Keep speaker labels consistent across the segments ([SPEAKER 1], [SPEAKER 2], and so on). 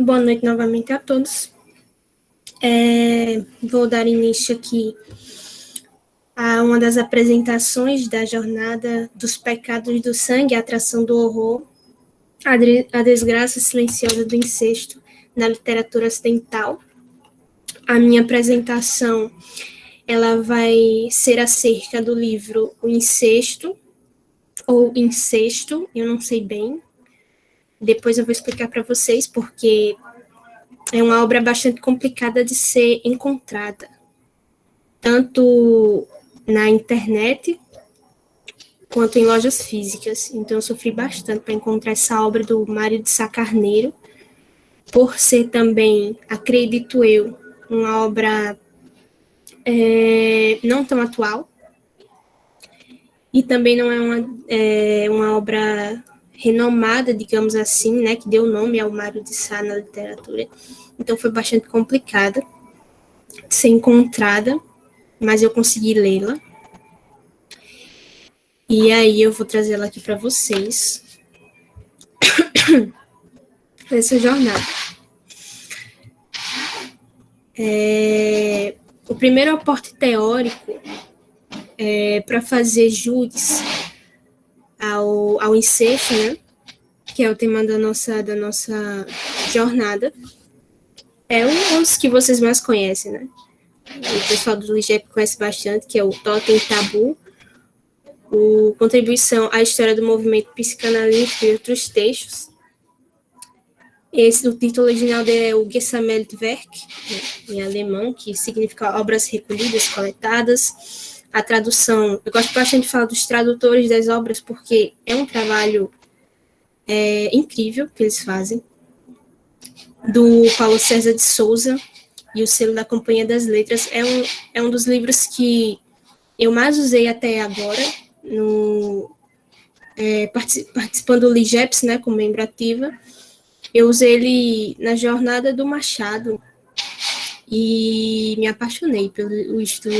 [SPEAKER 1] boa noite novamente a todos. Vou dar início aqui a uma das apresentações da jornada dos pecados do sangue, a atração do horror, a desgraça silenciosa do incesto na literatura ocidental. A minha apresentação ela vai ser acerca do livro O Incesto, ou Incesto, eu não sei bem. Depois eu vou explicar para vocês, porque é uma obra bastante complicada de ser encontrada, tanto na internet quanto em lojas físicas. Então eu sofri bastante para encontrar essa obra do Mário de Sá Carneiro, por ser também, acredito eu, uma obra não tão atual, e também não é uma obra renomada, digamos assim, né, que deu nome ao Mário de Sá na literatura. Então foi bastante complicada de ser encontrada, mas eu consegui lê-la. E aí eu vou trazê-la aqui para vocês. Essa jornada. O primeiro aporte teórico para fazer jus ao incesto, né, que é o tema da nossa jornada, é um dos que vocês mais conhecem, né? O pessoal do LIGEP conhece bastante, que é o Totem Tabu, Contribuição à História do Movimento Psicanalítico e outros textos. O título original dele é o Gesammeltwerk, né, em alemão, que significa obras recolhidas, coletadas. A tradução, eu gosto bastante de falar dos tradutores das obras, porque é um trabalho incrível que eles fazem, do Paulo César de Souza, e o selo da Companhia das Letras. É um dos livros que eu mais usei até agora, participando do LIGEPS, né, como membro ativa. Eu usei ele na jornada do Machado e me apaixonei pelo estudo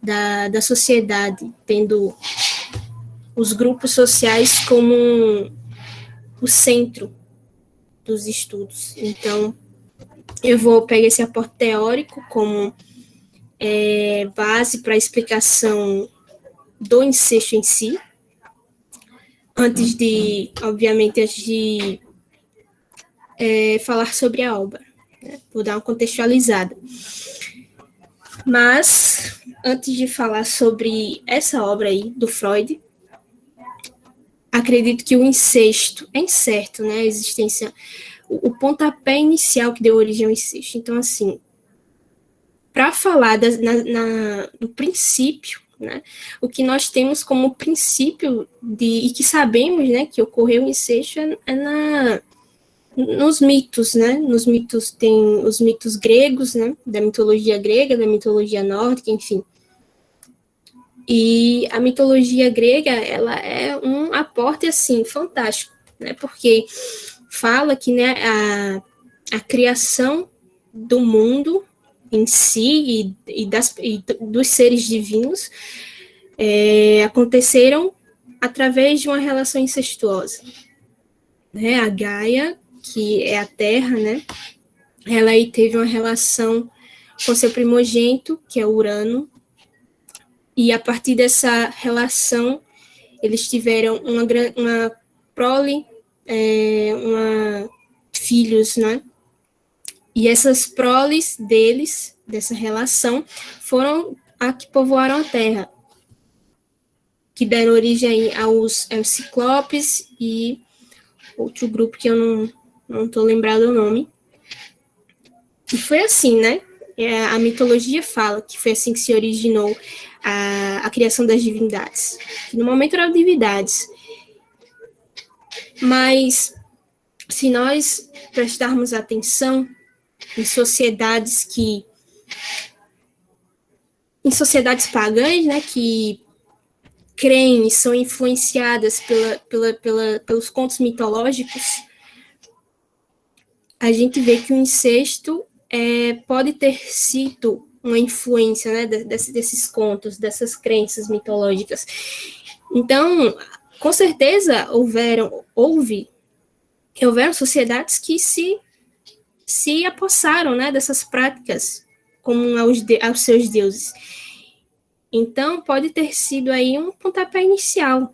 [SPEAKER 1] da sociedade, tendo os grupos sociais como o centro dos estudos. Então, eu vou pegar esse aporte teórico como base para a explicação do incesto em si, antes de falar sobre a obra, né? Vou dar uma contextualizada. Mas, antes de falar sobre essa obra aí, do Freud, acredito que o incesto é incerto, né? A existência, o pontapé inicial que deu origem ao incesto. Então, assim, para falar do princípio, né? O que nós temos como princípio e que sabemos, né, que ocorreu o incesto nos mitos, né? Nos mitos tem os mitos gregos, né? Da mitologia grega, da mitologia nórdica, enfim. E a mitologia grega, ela é um aporte, assim, fantástico, né? Porque fala que, né, a criação do mundo em si e dos seres divinos aconteceram através de uma relação incestuosa, né? A Gaia, que é a Terra, né? Ela aí teve uma relação com seu primogênito, que é Urano, e a partir dessa relação eles tiveram uma prole, filhos, né? E essas proles deles, dessa relação, foram a que povoaram a Terra, que deram origem aos ciclopes e outro grupo que eu não estou lembrado o nome. E foi assim, né? A mitologia fala que foi assim que se originou a criação das divindades. Que no momento eram divindades. Mas, se nós prestarmos atenção em sociedades pagãs, né, que creem e são influenciadas pelos contos mitológicos, a gente vê que o incesto pode ter sido uma influência, né, desses contos, dessas crenças mitológicas. Então, com certeza houveram sociedades que se se apossaram, né, dessas práticas como aos seus deuses. Então, pode ter sido aí um pontapé inicial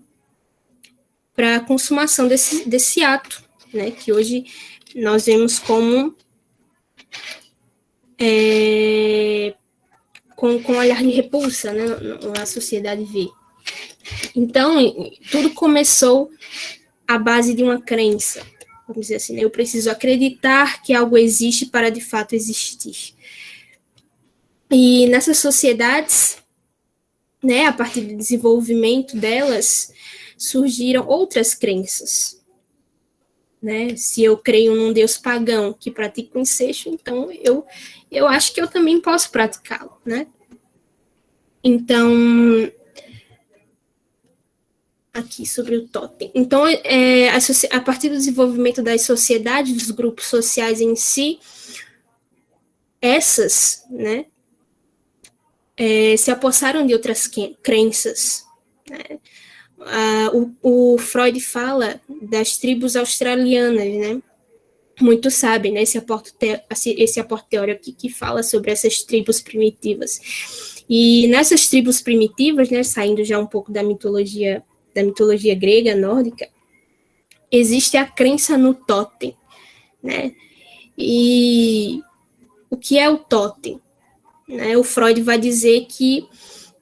[SPEAKER 1] para a consumação desse ato, né, que hoje nós vemos como com um olhar de repulsa, né, a sociedade vê. Então, tudo começou à base de uma crença, vamos dizer assim, né? Eu preciso acreditar que algo existe para de fato existir. E nessas sociedades, né, a partir do desenvolvimento delas, surgiram outras crenças. Né? Se eu creio num Deus pagão que pratica o incesto, então eu acho que eu também posso praticá-lo. Né? Então, aqui sobre o totem. Então, a partir do desenvolvimento das sociedades, dos grupos sociais em si, essas, né, se apossaram de outras crenças. Né? O Freud fala das tribos australianas, né? Muitos sabem, né? Esse aporte teórico que fala sobre essas tribos primitivas. E nessas tribos primitivas, né, saindo já um pouco da mitologia grega, nórdica, existe a crença no totem, né? E o que é o totem? Né? O Freud vai dizer que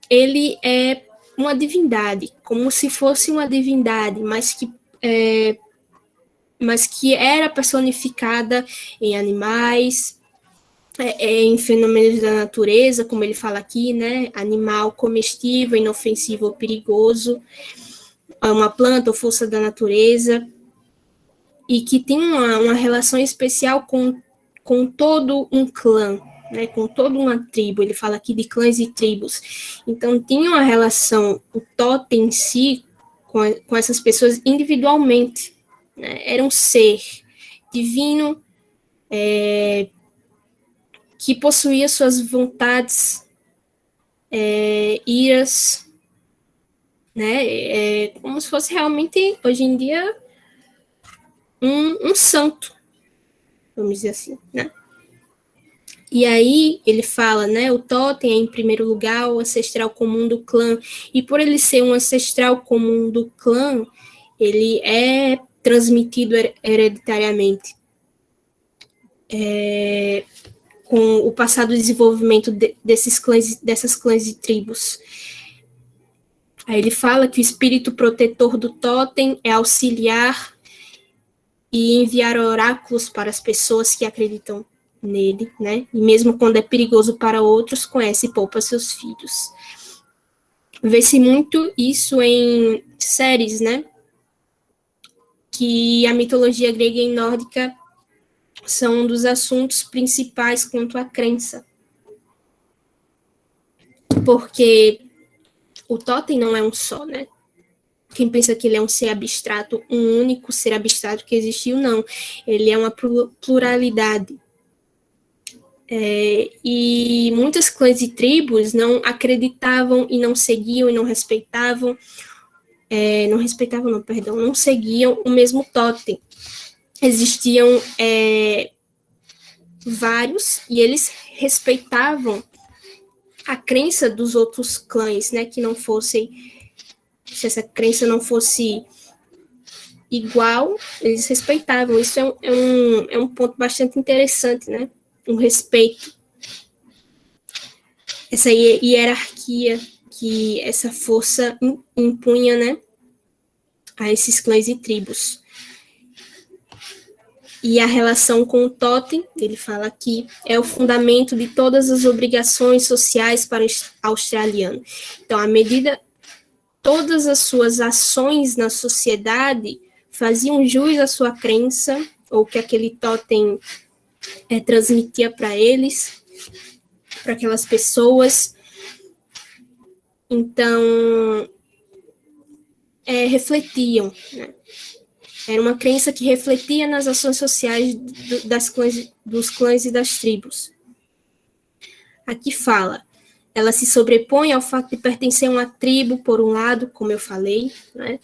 [SPEAKER 1] ele é uma divindade, como se fosse uma divindade, mas que era personificada em animais, em fenômenos da natureza, como ele fala aqui, né? Animal comestível, inofensivo ou perigoso, uma planta ou força da natureza, e que tem uma relação especial com todo um clã, né, com toda uma tribo. Ele fala aqui de clãs e tribos. Então, tinha uma relação, o totem em si, com essas pessoas individualmente. Né? Era um ser divino que possuía suas vontades, iras, né? Como se fosse realmente, hoje em dia, um santo, vamos dizer assim, né? E aí ele fala, né, o totem é em primeiro lugar o ancestral comum do clã, e por ele ser um ancestral comum do clã, ele é transmitido hereditariamente. Com o passado desenvolvimento dessas clãs e tribos. Aí ele fala que o espírito protetor do totem é auxiliar e enviar oráculos para as pessoas que acreditam nele, né? E mesmo quando é perigoso para outros, conhece e poupa seus filhos. Vê-se muito isso em séries, né? Que a mitologia grega e nórdica são um dos assuntos principais quanto à crença. Porque o totem não é um só, né? Quem pensa que ele é um ser abstrato, um único ser abstrato que existiu, não. Ele é uma pluralidade. E muitas clãs e tribos não acreditavam e não seguiam e não respeitavam, não seguiam o mesmo totem. Existiam vários e eles respeitavam a crença dos outros clãs, né, que não fossem, se essa crença não fosse igual, eles respeitavam. Isso é um ponto bastante interessante, né? Um respeito. Essa hierarquia que essa força impunha, né, a esses clãs e tribos. E a relação com o totem, ele fala aqui, é o fundamento de todas as obrigações sociais para o australiano. Então, à medida, todas as suas ações na sociedade faziam jus à sua crença, ou que aquele totem transmitia para eles, para aquelas pessoas. Então, refletiam, né? Era uma crença que refletia nas ações sociais dos clãs e das tribos. Aqui fala, ela se sobrepõe ao fato de pertencer a uma tribo, por um lado, como eu falei, né?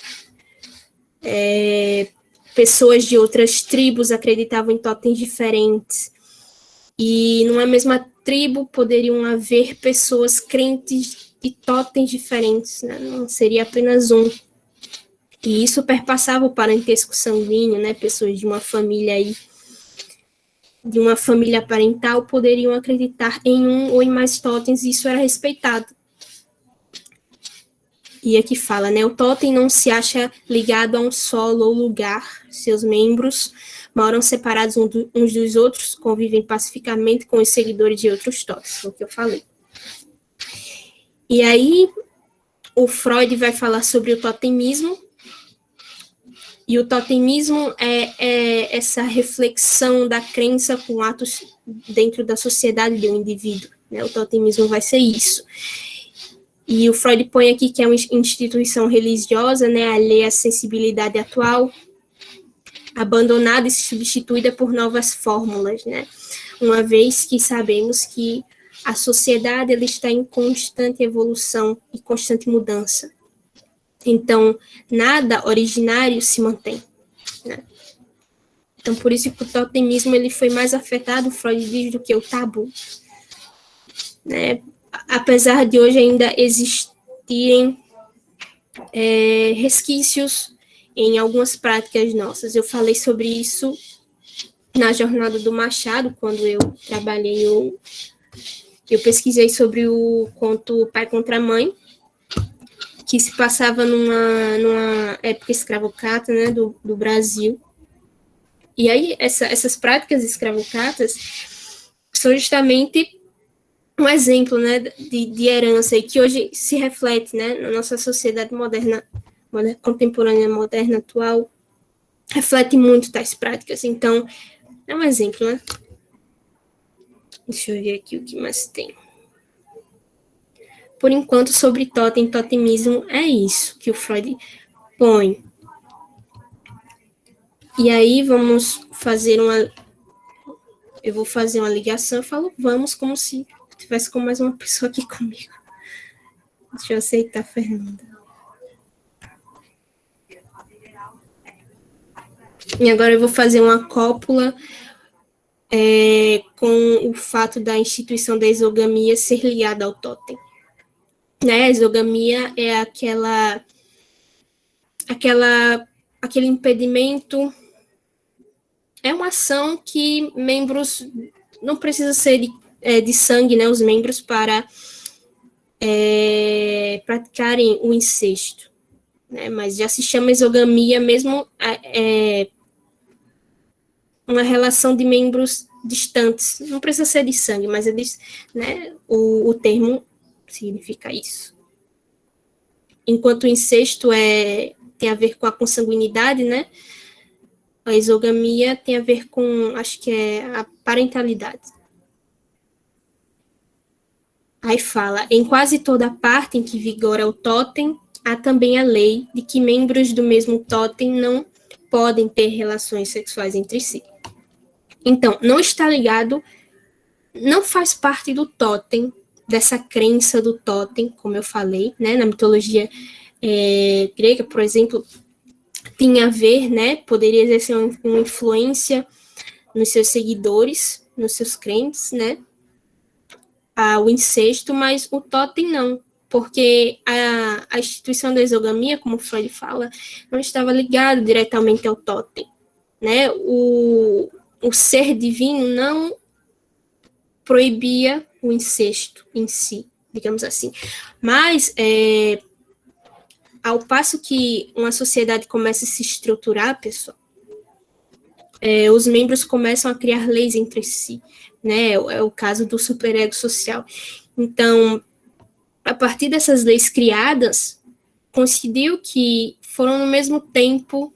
[SPEAKER 1] Pessoas de outras tribos acreditavam em totens diferentes, E numa mesma tribo poderiam haver pessoas crentes de totens diferentes, né? Não seria apenas um. E isso perpassava o parentesco sanguíneo, né? Pessoas de uma família aí, de uma família parental, poderiam acreditar em um ou em mais totens, e isso era respeitado. E aqui fala, né? O totem não se acha ligado a um solo ou lugar. Seus membros moram separados uns dos outros, convivem pacificamente com os seguidores de outros totens, foi o que eu falei. E aí, o Freud vai falar sobre o totemismo. E o totemismo é essa reflexão da crença com atos dentro da sociedade de um indivíduo, né? O totemismo vai ser isso. E o Freud põe aqui que é uma instituição religiosa, né, alheia à sensibilidade atual, abandonada e substituída por novas fórmulas, né? Uma vez que sabemos que a sociedade ela está em constante evolução e constante mudança. Então, nada originário se mantém, né? Então, por isso que o totemismo ele foi mais afetado, Freud diz, do que o tabu, né? Apesar de hoje ainda existirem resquícios em algumas práticas nossas. Eu falei sobre isso na jornada do Machado, quando eu trabalhei, eu pesquisei sobre o conto Pai contra Mãe, que se passava numa época escravocrata, né, do Brasil. E aí, essas práticas escravocratas são justamente um exemplo, né, de herança, e que hoje se reflete, né, na nossa sociedade moderna, contemporânea, moderna, atual, reflete muito tais práticas. Então, é um exemplo, né? Deixa eu ver aqui o que mais tem. Por enquanto, sobre totemismo, é isso que o Freud põe. E aí, vamos fazer eu vou fazer uma ligação, eu falo vamos como se tivesse com mais uma pessoa aqui comigo. Deixa eu aceitar, Fernanda. E agora eu vou fazer uma cópula com o fato da instituição da exogamia ser ligada ao totem. Né? A exogamia é aquele impedimento, é uma ação que membros, não precisa ser de sangue, né, os membros para praticarem o incesto, né, mas já se chama exogamia mesmo uma relação de membros distantes, não precisa ser de sangue, mas né, o termo significa isso. Enquanto o incesto tem a ver com a consanguinidade, né, a exogamia tem a ver com, acho que é a parentalidade. Aí fala, em quase toda parte em que vigora o totem, há também a lei de que membros do mesmo totem não podem ter relações sexuais entre si. Então, não está ligado, não faz parte do totem, dessa crença do totem, como eu falei, né, na mitologia grega, por exemplo, tinha a ver, né, poderia exercer uma influência nos seus seguidores, nos seus crentes, né, o incesto, mas o totem não, porque a instituição da exogamia, como Freud fala, não estava ligado diretamente ao totem, né, o ser divino não proibia o incesto em si, digamos assim, mas ao passo que uma sociedade começa a se estruturar, pessoal, os membros começam a criar leis entre si, né? É o caso do superego social. Então, a partir dessas leis criadas, coincidiu que foram no mesmo tempo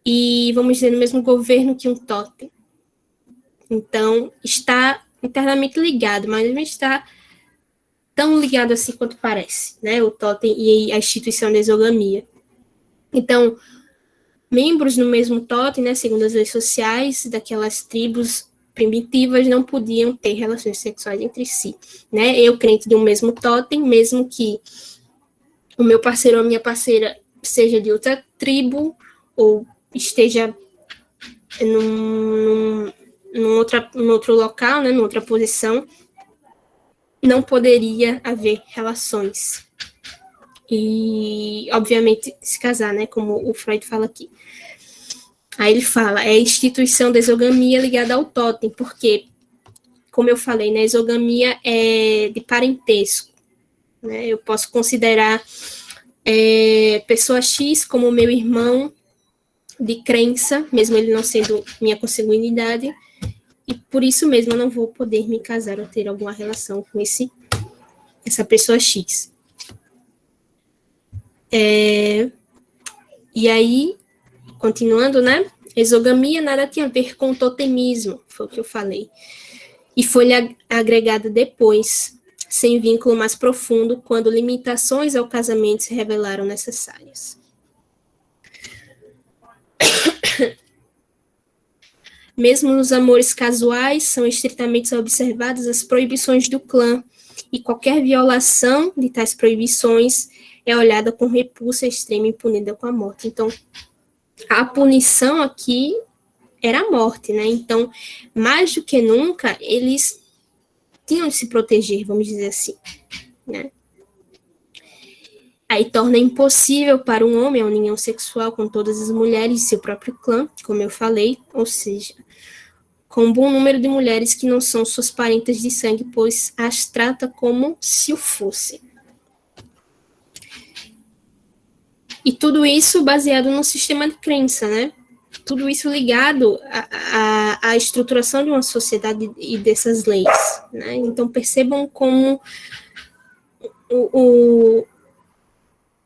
[SPEAKER 1] e, vamos dizer, no mesmo governo que um totem. Então, está internamente ligado, mas não está tão ligado assim quanto parece, né? O totem e a instituição da exogamia. Então, membros no mesmo totem, né, segundo as leis sociais daquelas tribos primitivas, não podiam ter relações sexuais entre si, né? Eu, crente de um mesmo totem, mesmo que o meu parceiro ou a minha parceira seja de outra tribo ou esteja num outro local, né, numa outra posição, não poderia haver relações. E, obviamente, se casar, né, como o Freud fala aqui. Aí ele fala, é a instituição da exogamia ligada ao totem, porque, como eu falei, né, a exogamia é de parentesco. Né? Eu posso considerar pessoa X como meu irmão de crença, mesmo ele não sendo minha consanguinidade, e por isso mesmo eu não vou poder me casar ou ter alguma relação com essa pessoa X. E aí, continuando, né? Exogamia nada tinha a ver com totemismo, foi o que eu falei. E foi-lhe agregada depois, sem vínculo mais profundo, quando limitações ao casamento se revelaram necessárias. Mesmo nos amores casuais, são estritamente observadas as proibições do clã, e qualquer violação de tais proibições é olhada com repulsa extrema e punida com a morte. Então, a punição aqui era a morte, né? Então, mais do que nunca, eles tinham de se proteger, vamos dizer assim, né? Aí torna impossível para um homem a união sexual com todas as mulheres de seu próprio clã, como eu falei, ou seja, com um bom número de mulheres que não são suas parentes de sangue, pois as trata como se o fossem. E tudo isso baseado no sistema de crença, né? Tudo isso ligado à estruturação de uma sociedade e dessas leis, né? Então percebam como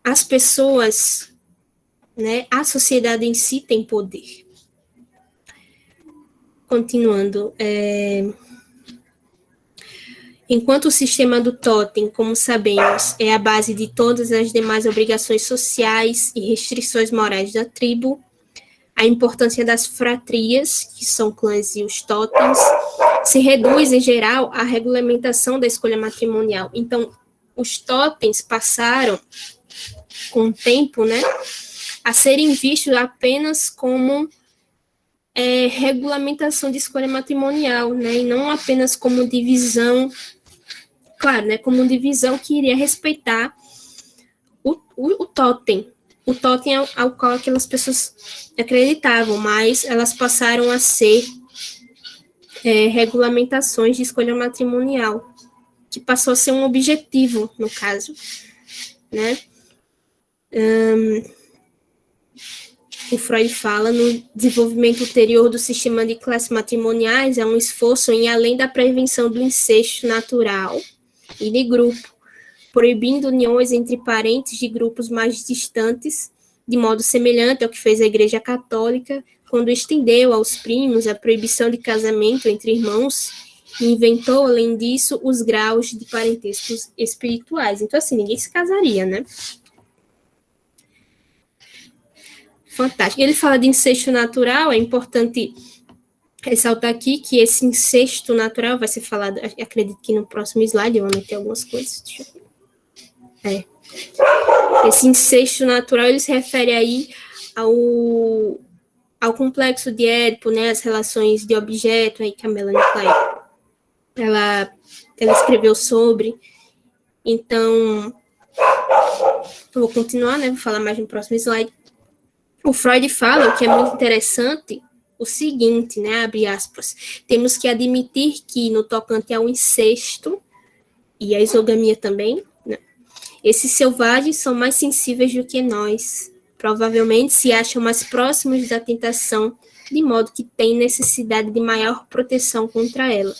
[SPEAKER 1] as pessoas, né, a sociedade em si tem poder. Continuando, enquanto o sistema do totem, como sabemos, é a base de todas as demais obrigações sociais e restrições morais da tribo, a importância das fratrias, que são clãs e os totens, se reduz, em geral, à regulamentação da escolha matrimonial. Então, os totens passaram, com o tempo, né, a serem vistos apenas como regulamentação de escolha matrimonial, né, e não apenas como divisão, claro, né, como divisão que iria respeitar o totem. O totem ao qual aquelas pessoas acreditavam, mas elas passaram a ser regulamentações de escolha matrimonial, que passou a ser um objetivo, no caso, né? O Freud fala no desenvolvimento ulterior do sistema de classes matrimoniais, é um esforço em além da prevenção do incesto natural e de grupo, proibindo uniões entre parentes de grupos mais distantes, de modo semelhante ao que fez a Igreja Católica, quando estendeu aos primos a proibição de casamento entre irmãos e inventou, além disso, os graus de parentescos espirituais. Então, assim, ninguém se casaria, né? Fantástico. Ele fala de incesto natural, é importante ressaltar aqui que esse incesto natural vai ser falado, acredito que no próximo slide, eu vou meter algumas coisas, deixa eu ver. Esse incesto natural, ele se refere aí ao complexo de Édipo, né, as relações de objeto, aí que a Melanie Klein, ela escreveu sobre. Então, eu vou continuar, né, vou falar mais no próximo slide. O Freud fala, o que é muito interessante, o seguinte, né, abre aspas, temos que admitir que no tocante ao incesto e à exogamia também, né, esses selvagens são mais sensíveis do que nós, provavelmente se acham mais próximos da tentação, de modo que têm necessidade de maior proteção contra ela.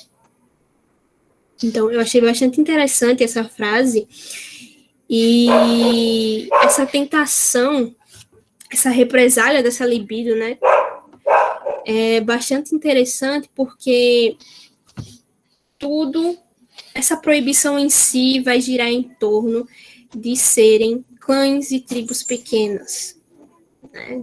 [SPEAKER 1] Então, eu achei bastante interessante essa frase, e essa tentação, essa represália dessa libido, né, é bastante interessante porque essa proibição em si vai girar em torno de serem clãs e tribos pequenas, né,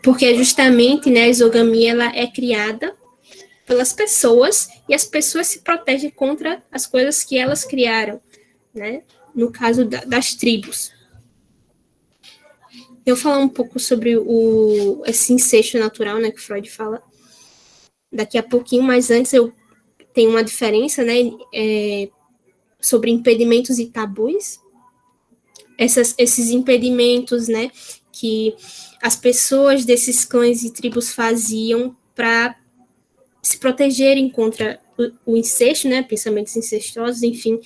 [SPEAKER 1] porque justamente, né, a exogamia ela é criada pelas pessoas e as pessoas se protegem contra as coisas que elas criaram, né, no caso das tribos. Eu vou falar um pouco sobre esse incesto natural, né, que Freud fala daqui a pouquinho, mas antes eu tenho uma diferença, né, sobre impedimentos e tabus. Esses impedimentos, né, que as pessoas desses clãs e tribos faziam para se protegerem contra o incesto, né, pensamentos incestuosos, enfim,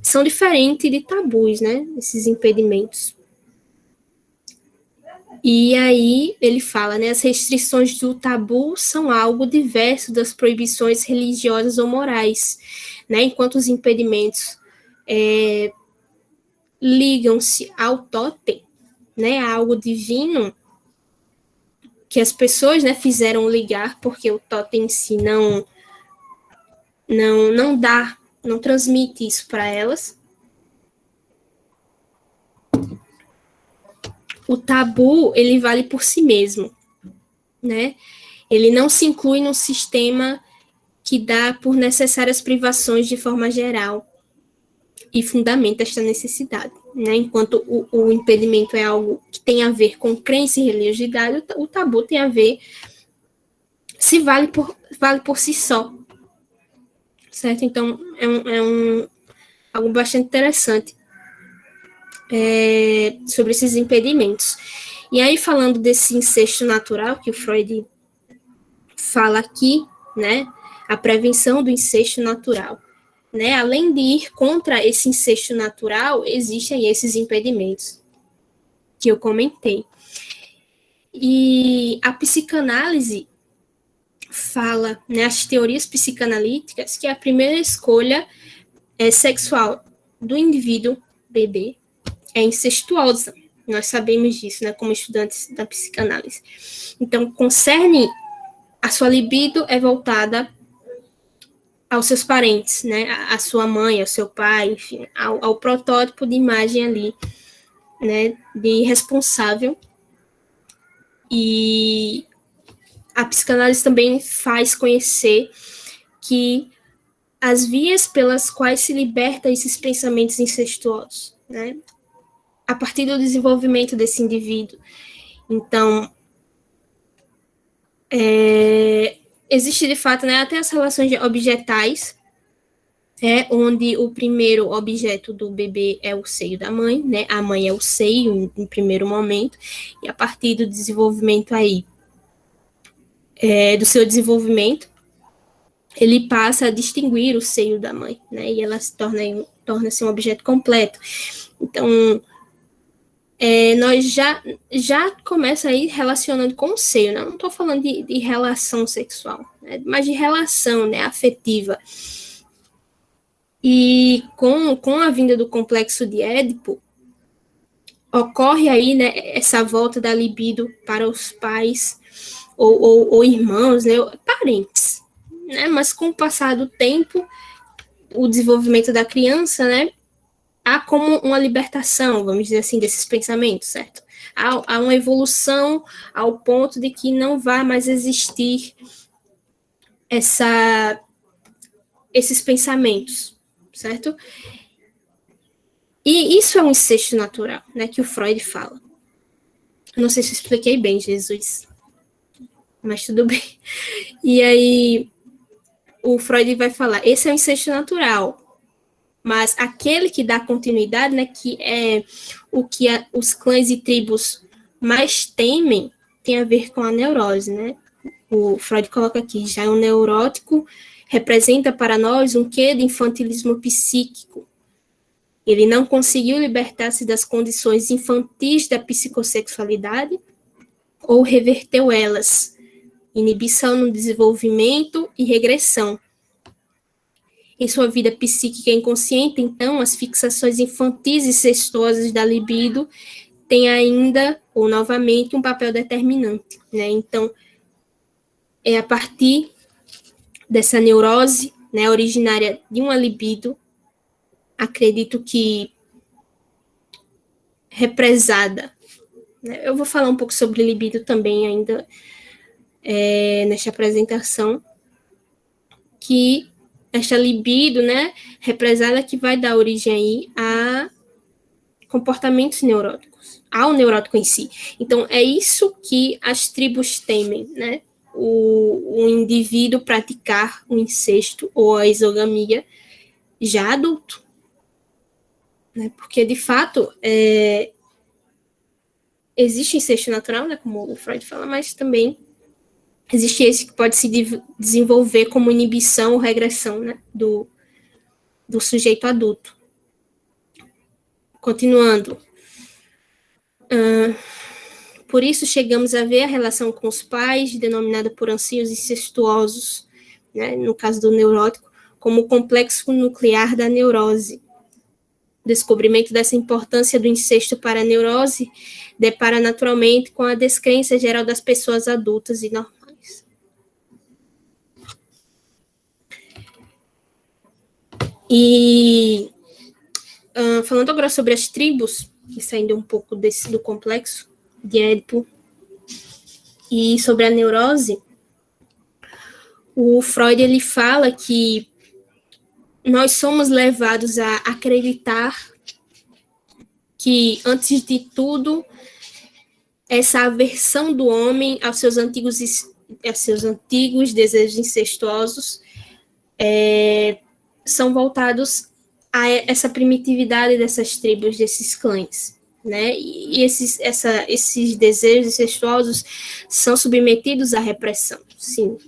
[SPEAKER 1] são diferentes de tabus, né, esses impedimentos. E aí ele fala, né, as restrições do tabu são algo diverso das proibições religiosas ou morais, né, enquanto os impedimentos ligam-se ao totem, né, a algo divino que as pessoas, né, fizeram ligar, porque o totem em si não transmite isso para elas. O tabu, ele vale por si mesmo, né? Ele não se inclui no sistema que dá por necessárias privações de forma geral e fundamenta esta necessidade, né? Enquanto o impedimento é algo que tem a ver com crença e religiosidade, o tabu tem a ver se vale por si só, certo? Então, algo bastante interessante sobre esses impedimentos. E aí, falando desse incesto natural que o Freud fala aqui, né, a prevenção do incesto natural, né, além de ir contra esse incesto natural, existem esses impedimentos que eu comentei. E a psicanálise fala, né, as teorias psicanalíticas, que a primeira escolha sexual do indivíduo bebê é incestuosa. Nós sabemos disso, né, como estudantes da psicanálise. Então, concerne a sua libido é voltada aos seus parentes, né, a sua mãe, ao seu pai, enfim, ao protótipo de imagem ali, né, de responsável. E a psicanálise também faz conhecer que as vias pelas quais se liberta esses pensamentos incestuosos, né, a partir do desenvolvimento desse indivíduo. Então, existe de fato, né, até as relações objetais, onde o primeiro objeto do bebê é o seio da mãe, né, a mãe é o seio em primeiro momento, e a partir do desenvolvimento aí, do seu desenvolvimento, ele passa a distinguir o seio da mãe, né, e ela torna-se um objeto completo. Então, nós já começa aí relacionando com o seio, né? Não estou falando de relação sexual, né? Mas de relação, né, afetiva. E com a vinda do complexo de Édipo, ocorre aí, né, essa volta da libido para os pais ou irmãos, né, parentes, né? Mas com o passar do tempo, o desenvolvimento da criança, né, há como uma libertação, vamos dizer assim, desses pensamentos, certo? Há uma evolução ao ponto de que não vai mais existir esses pensamentos, certo? E isso é um incesto natural, né, que o Freud fala. Eu não sei se eu expliquei bem, Jesus, mas tudo bem. E aí, o Freud vai falar, esse é um incesto natural, mas aquele que dá continuidade, né, que é o que os clãs e tribos mais temem, tem a ver com a neurose, né? O Freud coloca aqui, já o neurótico representa para nós um quê de infantilismo psíquico. Ele não conseguiu libertar-se das condições infantis da psicossexualidade ou reverteu elas, inibição no desenvolvimento e regressão. Em sua vida psíquica inconsciente, então, as fixações infantis e incestuosas da libido têm ainda, ou novamente, um papel determinante, né? Então, é a partir dessa neurose, né, originária de uma libido, acredito que represada, né? Eu vou falar um pouco sobre libido também ainda nesta apresentação, que esta libido, né, represada, que vai dar origem aí a comportamentos neuróticos, ao neurótico em si. Então, é isso que as tribos temem, né? O indivíduo praticar o incesto ou a exogamia já adulto. Né? Porque, de fato, existe incesto natural, né? Como o Freud fala, mas também existe esse que pode se desenvolver como inibição ou regressão, né? Do sujeito adulto. Continuando. Por isso, chegamos a ver a relação com os pais, denominada por anciãos incestuosos, né, no caso do neurótico, como o complexo nuclear da neurose. O descobrimento dessa importância do incesto para a neurose depara naturalmente com a descrença geral das pessoas adultas e normais. E falando agora sobre as tribos, e saindo um pouco do complexo de Édipo, e sobre a neurose, o Freud ele fala que nós somos levados a acreditar que, antes de tudo, essa aversão do homem aos seus antigos desejos incestuosos são voltados a essa primitividade dessas tribos, desses clãs. Né? E esses desejos incestuosos são submetidos à repressão, sim.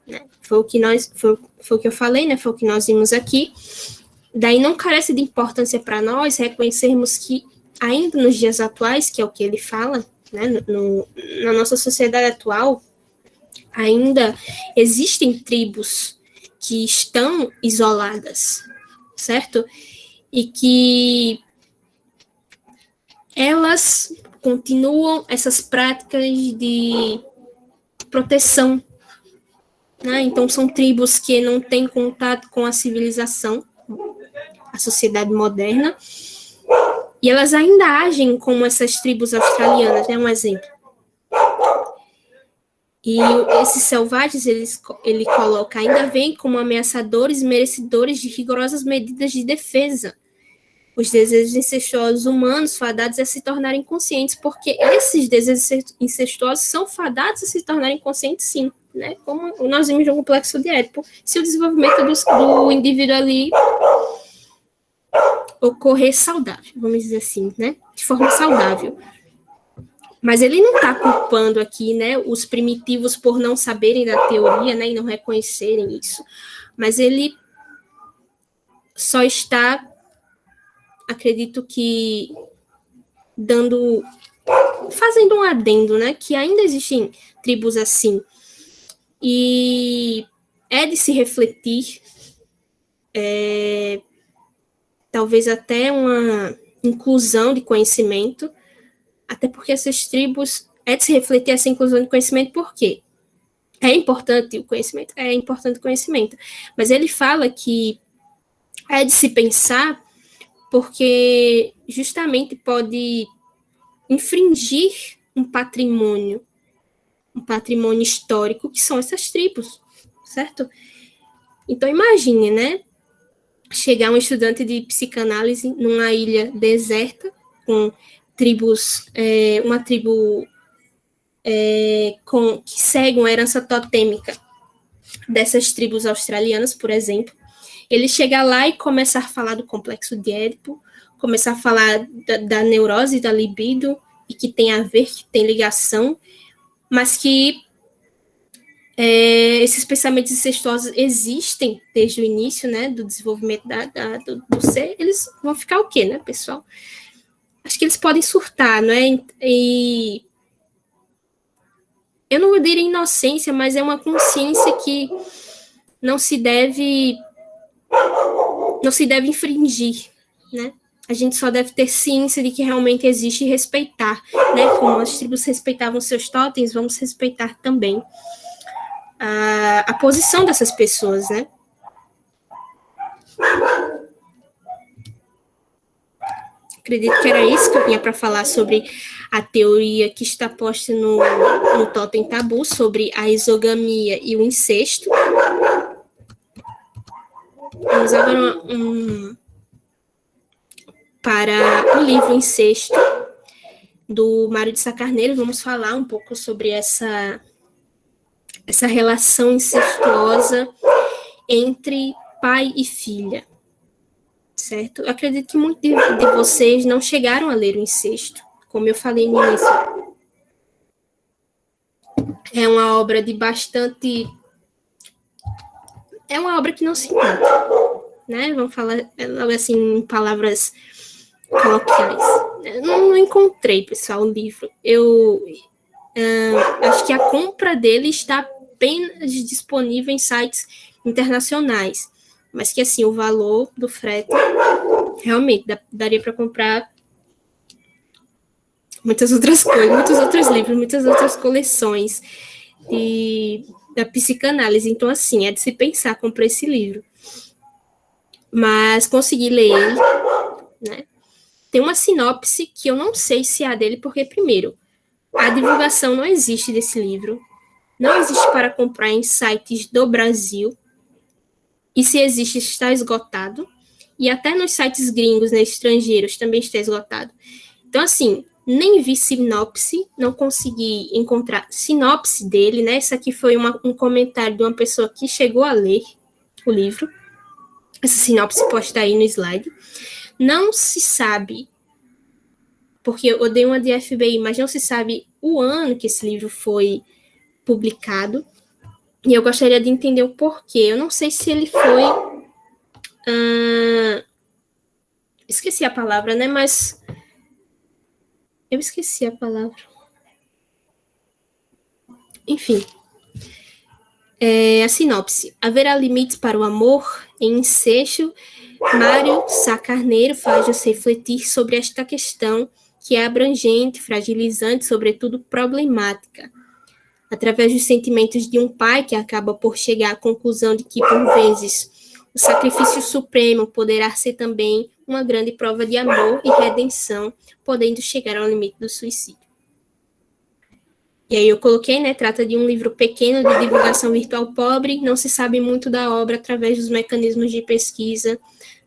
[SPEAKER 1] Né? Foi o que eu falei, né? Foi o que nós vimos aqui. Daí não carece de importância para nós reconhecermos que, ainda nos dias atuais, que é o que ele fala, né? Na nossa sociedade atual, ainda existem tribos que estão isoladas, certo? E que elas continuam essas práticas de proteção, né? Então, são tribos que não têm contato com a civilização, a sociedade moderna, e elas ainda agem como essas tribos australianas, né? Um exemplo. E esses selvagens, ele coloca, ainda vêm como ameaçadores e merecedores de rigorosas medidas de defesa. Os desejos incestuosos humanos fadados a se tornarem conscientes, porque esses desejos incestuosos são fadados a se tornarem conscientes, sim, né? Como nós vimos no complexo de Édipo. Se o desenvolvimento do indivíduo ali ocorrer saudável, vamos dizer assim, né? De forma saudável. Mas ele não está culpando aqui, né, os primitivos por não saberem da teoria, né, e não reconhecerem isso. Mas ele só está, acredito que, fazendo um adendo, né, que ainda existem tribos assim. E é de se refletir, talvez até uma inclusão de conhecimento, até porque essas tribos, é de se refletir essa inclusão de conhecimento, por quê? É importante o conhecimento? É importante o conhecimento. Mas ele fala que é de se pensar porque justamente pode infringir um patrimônio histórico, que são essas tribos, certo? Então, imagine, né? Chegar um estudante de psicanálise numa ilha deserta, com tribos, uma tribo que segue uma herança totêmica dessas tribos australianas, por exemplo. Ele chega lá e começa a falar do complexo de Édipo, começar a falar da neurose, da libido, e que tem a ver, que tem ligação, mas que esses pensamentos incestuosos existem desde o início, né, do desenvolvimento do ser. Eles vão ficar o quê, né, pessoal? Acho que eles podem surtar, não é? E eu não vou dizer inocência, mas é uma consciência que não se deve infringir, né? A gente só deve ter ciência de que realmente existe e respeitar, né? Como as tribos respeitavam seus totens, vamos respeitar também a posição dessas pessoas, né? Acredito que era isso que eu tinha para falar sobre a teoria que está posta no Totem Tabu, sobre a exogamia e o incesto. Vamos agora para o livro Incesto, do Mário de Sá Carneiro. Vamos falar um pouco sobre essa relação incestuosa entre pai e filha, certo? Eu acredito que muitos de vocês não chegaram a ler o Incesto, como eu falei no início. É uma obra de bastante... É uma obra que não se encontra, né? Vamos falar assim em palavras coloquiais. Não encontrei, pessoal, o livro. Eu acho que a compra dele está apenas disponível em sites internacionais, mas que assim, o valor do frete realmente daria para comprar muitas outras coisas, muitos outros livros, muitas outras coleções da psicanálise. Então, assim, é de se pensar comprar esse livro. Mas consegui ler ele, né? Tem uma sinopse que eu não sei se é a dele, porque, primeiro, a divulgação não existe desse livro, não existe para comprar em sites do Brasil, e se existe, está esgotado, e até nos sites gringos, né, estrangeiros, também está esgotado. Então, assim, nem vi sinopse, não consegui encontrar sinopse dele, né? Esse aqui foi um comentário de uma pessoa que chegou a ler o livro. Essa sinopse pode estar aí no slide. Não se sabe, porque eu dei uma de FBI, mas não se sabe o ano que esse livro foi publicado. E eu gostaria de entender o porquê. Eu não sei se ele foi... esqueci a palavra, né? Mas... eu esqueci a palavra. Enfim. A sinopse. Haverá limites para o amor? Em Incesto, Mário Sá Carneiro faz-nos refletir sobre esta questão que é abrangente, fragilizante, sobretudo problemática. Através dos sentimentos de um pai que acaba por chegar à conclusão de que, por vezes, o sacrifício supremo poderá ser também uma grande prova de amor e redenção, podendo chegar ao limite do suicídio. E aí eu coloquei, né, trata de um livro pequeno de divulgação virtual pobre, não se sabe muito da obra através dos mecanismos de pesquisa,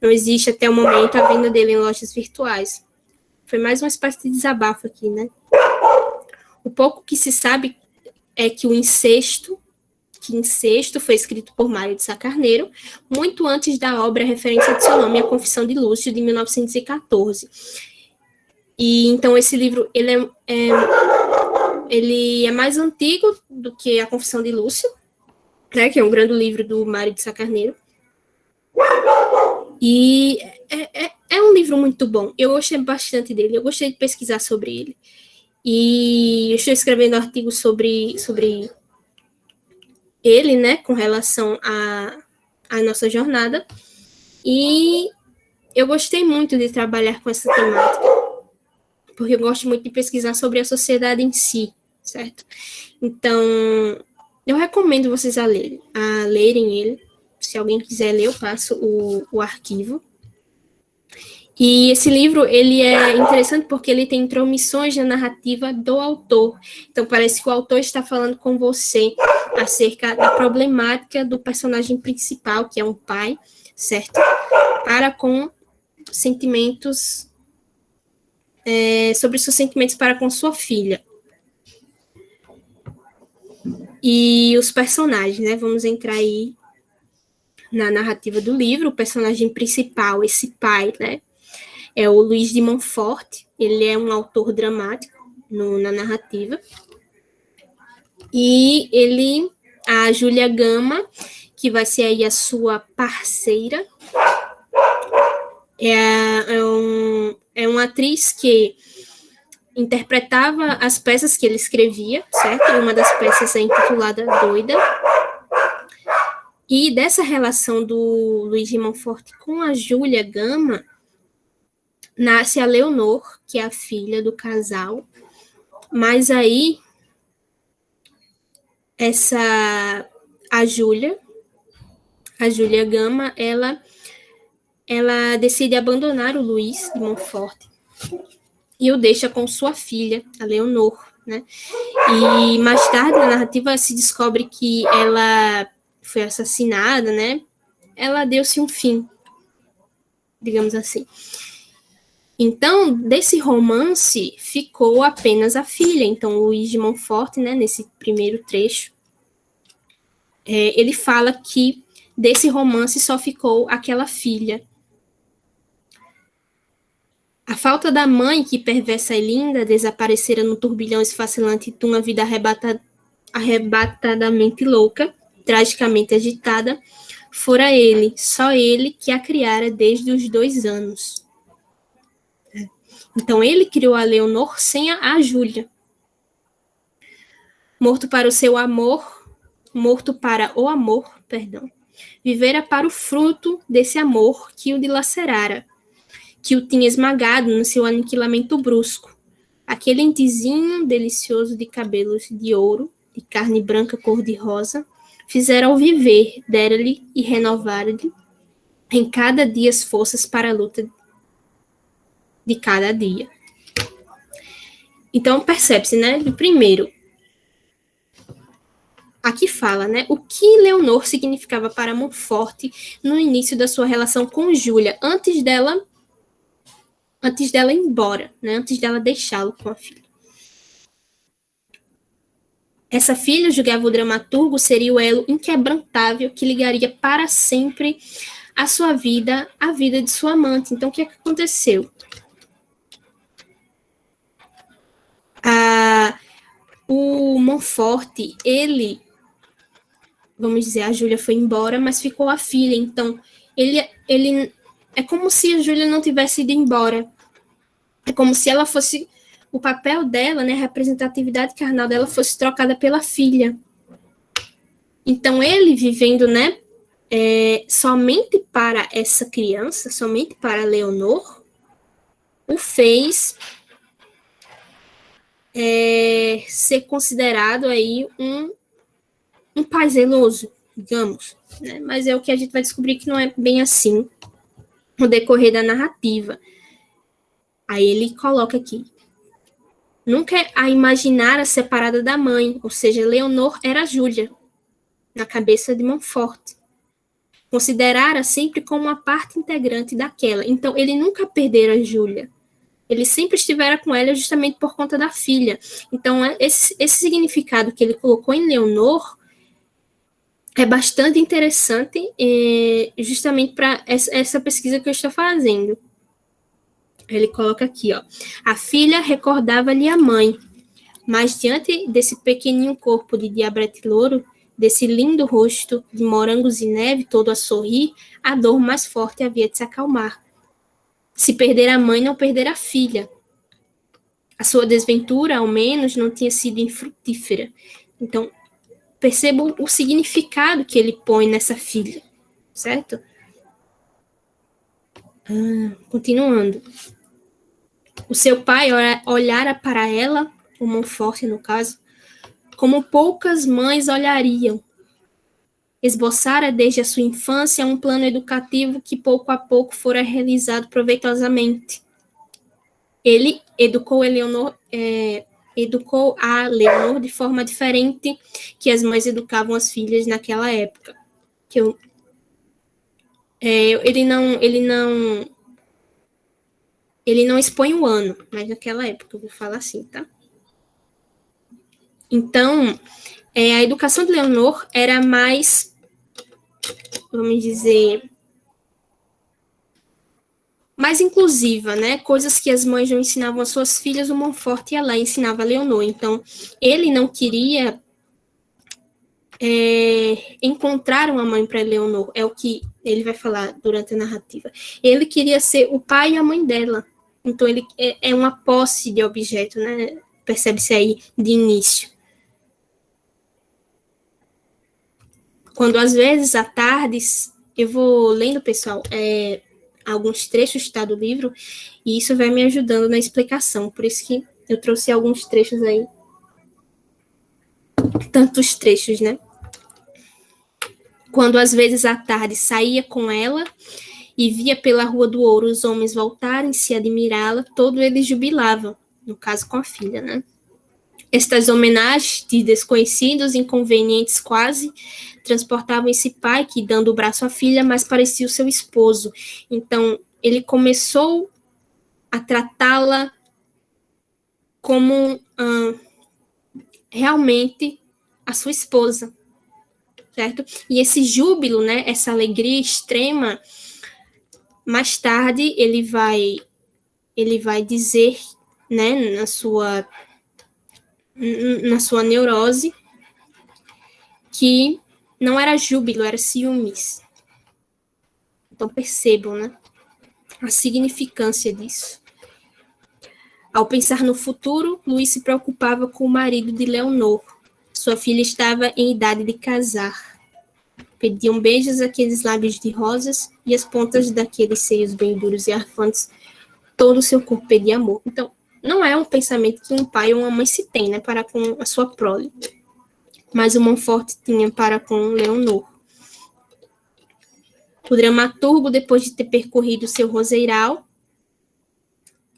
[SPEAKER 1] não existe até o momento a venda dele em lojas virtuais. Foi mais uma espécie de desabafo aqui, né? O pouco que se sabe é que Incesto foi escrito por Mário de Sá Carneiro, muito antes da obra referência de seu nome, A Confissão de Lúcio, de 1914. E então esse livro, ele é mais antigo do que A Confissão de Lúcio, né, que é um grande livro do Mário de Sá Carneiro. E é um livro muito bom. Eu gostei bastante dele, eu gostei de pesquisar sobre ele. E eu estou escrevendo artigos sobre ele, né, com relação à nossa jornada. E eu gostei muito de trabalhar com essa temática, porque eu gosto muito de pesquisar sobre a sociedade em si, certo? Então, eu recomendo vocês a lerem ele. Se alguém quiser ler, eu passo o arquivo. E esse livro, ele é interessante porque ele tem intromissões na narrativa do autor. Então, parece que o autor está falando com você acerca da problemática do personagem principal, que é um pai, certo? Para com sentimentos... sobre seus sentimentos para com sua filha. E os personagens, né? Vamos entrar aí na narrativa do livro. O personagem principal, esse pai, né? É o Luiz de Montfort. Ele é um autor dramático na narrativa. E a Júlia Gama, que vai ser aí a sua parceira, é uma atriz que interpretava as peças que ele escrevia, certo? Uma das peças é intitulada Doida. E dessa relação do Luiz de Montfort com a Júlia Gama, nasce a Leonor, que é a filha do casal. Mas aí, a Júlia Gama, ela decide abandonar o Luiz de Montfort e o deixa com sua filha, a Leonor, né? E mais tarde na narrativa se descobre que ela foi assassinada, né? Ela deu-se um fim, digamos assim. Então, desse romance, ficou apenas a filha. Então, Luís de Montfort, né, nesse primeiro trecho, ele fala que desse romance só ficou aquela filha. A falta da mãe, que perversa e linda, desaparecera no turbilhão esfacelante de uma vida arrebatadamente louca, tragicamente agitada, fora ele, só ele, que a criara desde os 2 anos. Então, ele criou a Leonor sem a Júlia. Morto para o amor, vivera para o fruto desse amor que o dilacerara, que o tinha esmagado no seu aniquilamento brusco. Aquele entezinho delicioso de cabelos de ouro, de carne branca cor-de-rosa, fizera-o viver, dera-lhe e renovara-lhe em cada dia as forças para a luta de cada dia. Então, percebe-se, né? Primeiro, aqui fala, né, o que Leonor significava para Montfort no início da sua relação com Júlia, antes dela ir embora, né, antes dela deixá-lo com a filha. Essa filha, julgava o dramaturgo, seria o elo inquebrantável que ligaria para sempre a sua vida à vida de sua amante. Então, o que é que aconteceu? O Montfort, ele, vamos dizer, a Júlia foi embora, mas ficou a filha. Então, ele é como se a Júlia não tivesse ido embora. É como se ela fosse, o papel dela, né, a representatividade carnal dela fosse trocada pela filha. Então, ele vivendo, né, somente para essa criança, somente para Leonor, o fez ser considerado aí um pai zeloso, digamos, né? Mas é o que a gente vai descobrir que não é bem assim no decorrer da narrativa. Aí ele coloca aqui: nunca a imaginara separada da mãe, ou seja, Leonor era Júlia, na cabeça de Montfort. Considerara sempre como uma parte integrante daquela. Então, ele nunca perdera Júlia. Ele sempre estivera com ela justamente por conta da filha. Então, esse significado que ele colocou em Leonor é bastante interessante, justamente para essa pesquisa que eu estou fazendo. Ele coloca aqui, ó: a filha recordava-lhe a mãe, mas diante desse pequenino corpo de diabrete louro, desse lindo rosto de morangos e neve todo a sorrir, a dor mais forte havia de se acalmar. Se perder a mãe, não perder a filha. A sua desventura, ao menos, não tinha sido infrutífera. Então, percebam o significado que ele põe nessa filha, certo? Continuando. O seu pai olhara para ela, o Montfort, no caso, como poucas mães olhariam. Esboçara desde a sua infância um plano educativo que pouco a pouco fora realizado proveitosamente. Ele educou a Leonor de forma diferente que as mães educavam as filhas naquela época. Ele não expõe o ano, mas naquela época, eu vou falar assim, tá? Então, a educação de Leonor era mais, vamos dizer, mais inclusiva, né? Coisas que as mães não ensinavam às suas filhas, o Montfort ia lá e ensinava a Leonor. Então, ele não queria encontrar uma mãe para Leonor, é o que ele vai falar durante a narrativa. Ele queria ser o pai e a mãe dela. Então, ele é uma posse de objeto, né? Percebe-se aí de início. Quando, às vezes, à tarde, eu vou lendo, pessoal, alguns trechos, tá, do livro, e isso vai me ajudando na explicação. Por isso que eu trouxe alguns trechos aí. Tantos trechos, né? Quando, às vezes, à tarde, saía com ela e via pela Rua do Ouro os homens voltarem-se a admirá-la, todos eles jubilavam, no caso com a filha, né? Estas homenagens de desconhecidos, inconvenientes quase, transportavam esse pai que, dando o braço à filha, mais parecia o seu esposo. Então, ele começou a tratá-la como realmente a sua esposa, certo? E esse júbilo, né, essa alegria extrema, mais tarde ele vai dizer, né, na sua neurose, que não era júbilo, era ciúmes. Então percebam, né, a significância disso. Ao pensar no futuro, Luís se preocupava com o marido de Leonor. Sua filha estava em idade de casar. Pediam beijos àqueles lábios de rosas e as pontas daqueles seios bem duros e arfantes. Todo o seu corpo pedia amor. Então, não é um pensamento que um pai ou uma mãe se tem, né, para com a sua prole. Mas o Montfort tinha para com Leonor. O dramaturgo, depois de ter percorrido seu roseiral,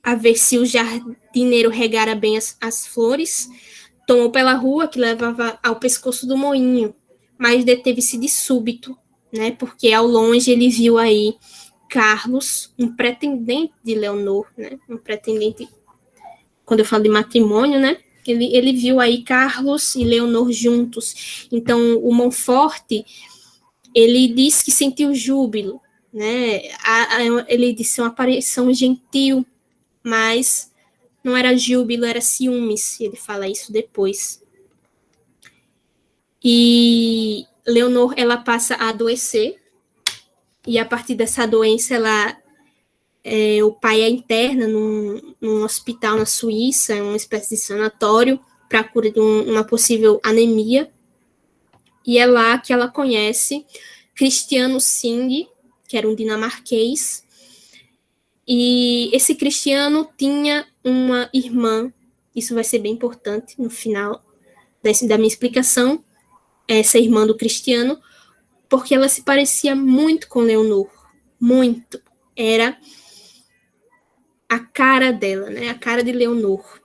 [SPEAKER 1] a ver se o jardineiro regara bem as flores, tomou pela rua que levava ao pescoço do moinho, mas deteve-se de súbito, né, porque ao longe ele viu aí Carlos, um pretendente de Leonor, né, um pretendente, quando eu falo de matrimônio, né, ele viu aí Carlos e Leonor juntos. Então, o Montfort, ele diz que sentiu júbilo, né, ele disse uma aparição gentil, mas não era júbilo, era ciúmes, ele fala isso depois. E Leonor, ela passa a adoecer, e a partir dessa doença, o pai a interna num hospital na Suíça, uma espécie de sanatório, para a cura de uma possível anemia, e é lá que ela conhece Cristiano Singh, que era um dinamarquês, e esse Cristiano tinha uma irmã, isso vai ser bem importante no final da minha explicação, essa irmã do Cristiano, porque ela se parecia muito com Leonor, muito. Era a cara dela, né? A cara de Leonor.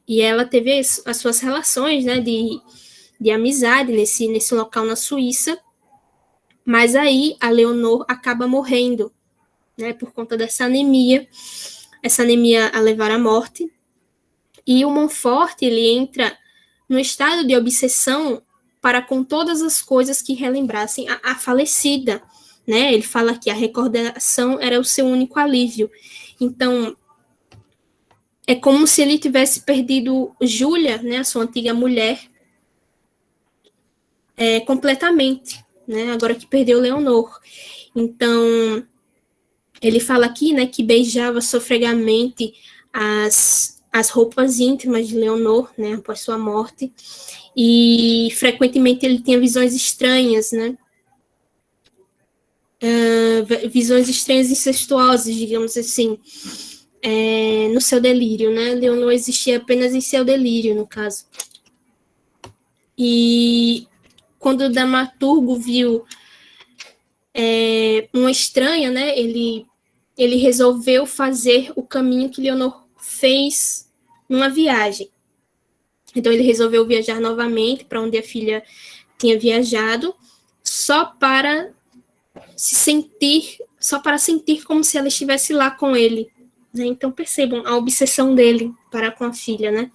[SPEAKER 1] E ela teve as suas relações, né, de amizade nesse local na Suíça, mas aí a Leonor acaba morrendo, né, por conta dessa anemia a levar à morte, e o Montfort, ele entra no estado de obsessão para com todas as coisas que relembrassem a falecida, né? Ele fala que a recordação era o seu único alívio. Então, é como se ele tivesse perdido Júlia, né, a sua antiga mulher, completamente, né? Agora que perdeu Leonor. Então, ele fala aqui, né, que beijava sofregamente as roupas íntimas de Leonor, né, após sua morte, e frequentemente ele tinha visões estranhas, né, visões estranhas incestuosas, digamos assim, no seu delírio, né, Leonor existia apenas em seu delírio, no caso. E quando o dramaturgo viu uma estranha, né, ele resolveu fazer o caminho que Leonor fez numa viagem. Então, ele resolveu viajar novamente para onde a filha tinha viajado, só para sentir como se ela estivesse lá com ele. Né? Então, percebam a obsessão dele para com a filha, né?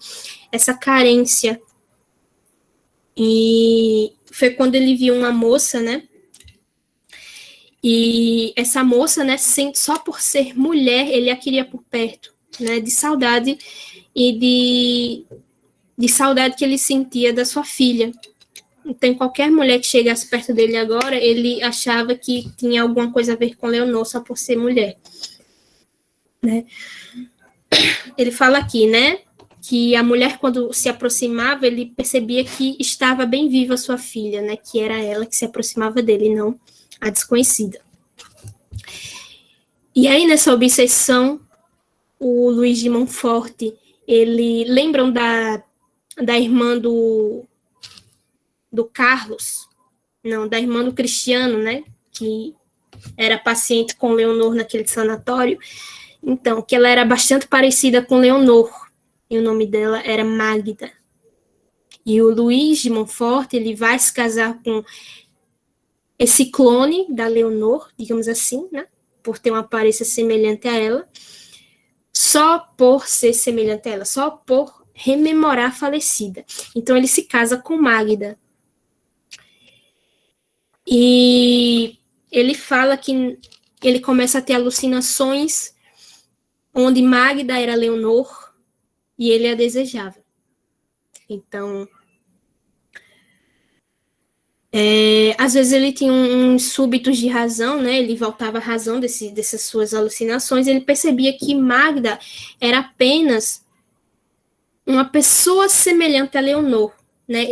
[SPEAKER 1] Essa carência. E foi quando ele viu uma moça, né? E essa moça, né, só por ser mulher, ele a queria por perto, né, de saudade e de saudade que ele sentia da sua filha. Então, qualquer mulher que chegasse perto dele agora, ele achava que tinha alguma coisa a ver com Leonor só por ser mulher. Né? Ele fala aqui, né, que a mulher, quando se aproximava, ele percebia que estava bem viva a sua filha, né, que era ela que se aproximava dele, não a desconhecida. E aí, nessa obsessão, o Luís de Montfort, ele lembram da irmã do Carlos, não, da irmã do Cristiano, né, que era paciente com Leonor naquele sanatório, então, que ela era bastante parecida com Leonor, e o nome dela era Magda. E o Luís de Montfort, ele vai se casar com esse clone da Leonor, digamos assim, né, por ter uma aparência semelhante a ela, só por ser semelhante a ela, só por rememorar a falecida. Então ele se casa com Magda. E ele fala que ele começa a ter alucinações onde Magda era Leonor e ele a desejava. Então, às vezes ele tinha uns súbitos de razão, né? Ele voltava à razão dessas suas alucinações. Ele percebia que Magda era apenas uma pessoa semelhante a Leonor, né?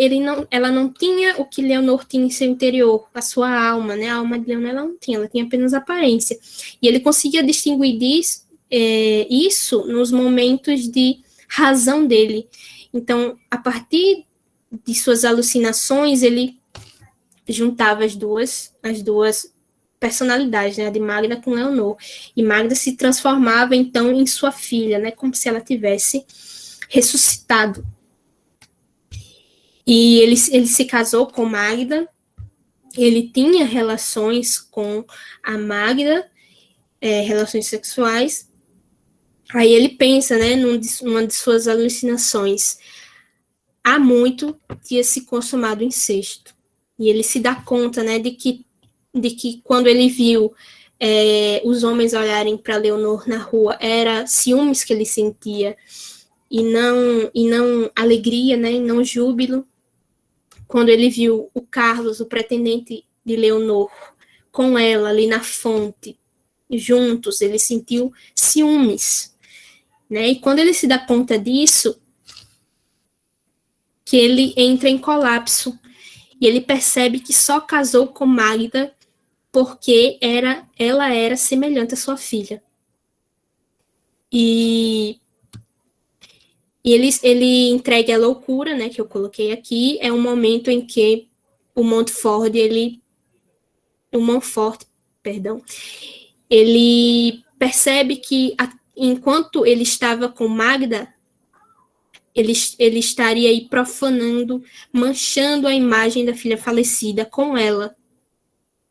[SPEAKER 1] Ela não tinha o que Leonor tinha em seu interior, a sua alma, né? A alma de Leonor ela não tinha, ela tinha apenas aparência. E ele conseguia distinguir isso nos momentos de razão dele. Então, a partir de suas alucinações, ele juntava as duas personalidades, né, a de Magda com Leonor. E Magda se transformava, então, em sua filha, né, como se ela tivesse ressuscitado. E ele se casou com Magda, ele tinha relações com a Magda, relações sexuais. Aí ele pensa, né, numa de suas alucinações, há muito tinha se consumado o incesto. E ele se dá conta, né, de que quando ele viu os homens olharem para Leonor na rua, era ciúmes que ele sentia, e não alegria, né, e não júbilo. Quando ele viu o Carlos, o pretendente de Leonor, com ela ali na fonte, juntos, ele sentiu ciúmes, né? E quando ele se dá conta disso, que ele entra em colapso, e ele percebe que só casou com Magda porque ela era semelhante à sua filha. E ele entrega a loucura, né, que eu coloquei aqui, é um momento em que o Montfort, ele percebe que enquanto ele estava com Magda, ele estaria aí profanando, manchando a imagem da filha falecida com ela.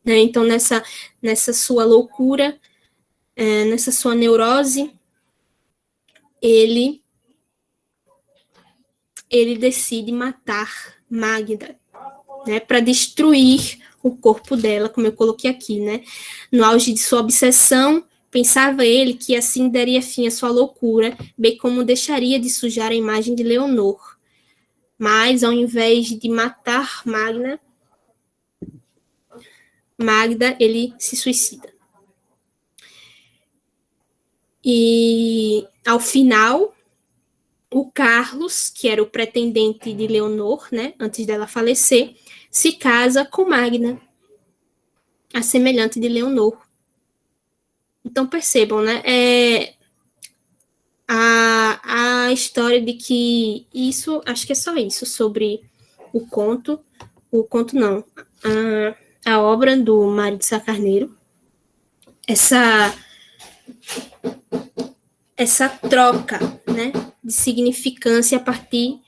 [SPEAKER 1] Né? Então, nessa sua loucura, nessa sua neurose, ele decide matar Magda, né, para destruir o corpo dela, como eu coloquei aqui, né? No auge de sua obsessão, pensava ele que assim daria fim à sua loucura, bem como deixaria de sujar a imagem de Leonor. Mas, ao invés de matar Magda, ele se suicida. E, ao final, o Carlos, que era o pretendente de Leonor, né, antes dela falecer, se casa com Magda, a semelhante de Leonor. Então, percebam, né, a história de que isso, acho que é só isso, sobre o conto não, a obra do Mário de Sá Carneiro, essa troca, né, de significância a partir